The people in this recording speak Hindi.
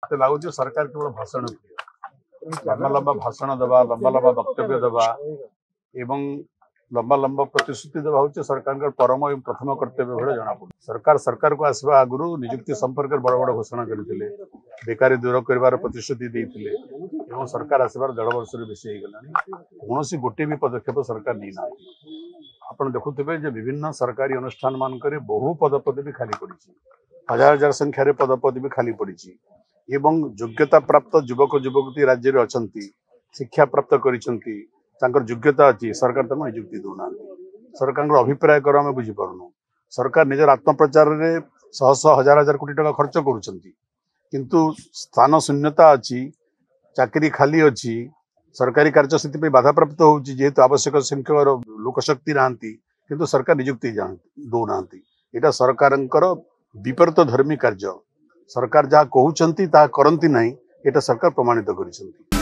मते लगुच सरकार केवल भाषण लंबा लंबा भाषण दबा लंबा लंबा वक्तव्य दबा एवं लंबा लंबा प्रतिश्रुति दबा हूँ सरकार परम और प्रथम कर्तव्य भाई जना पड़े। सरकार को आसवा आगु निजुक्ति संपर्क बड़ बड़ घोषणा करते बेकारी दूर कर प्रतिश्रुति देते सरकार आसबार 1.5 वर्ष बेसी कौन गोटे भी पदक्षेप सरकार नहीं ना। आप देखुवे विभिन्न सरकारी अनुष्ठान मानक बहु पदपद भी खाली पड़ी हजार हजार संख्यार पदपद भी खाली पड़ी एवं योग्यता प्राप्त युवक युवती राज्य में अच्छा शिक्षा प्राप्त कर योग्यता अच्छी सरकार तक निजुक्ति दौना सरकार अभिप्राय कर आम बुझीपारनु सरकार निजर आत्मप्रचार में शह शह हजार हजार कोटी टका खर्च करुँच स्थान शून्यता अच्छी चाकरी खाली अच्छी सरकारी कार्य से बाधा प्राप्त होती जेहेतु आवश्यक संख्यक लोकशक्ति नहांती किंतु सरकार निजुक्ति दौना यहाँ सरकार विपरीत धर्मी कार्य सरकार जहाँ कहते करती ना यहाँ सरकार प्रमाणित कर।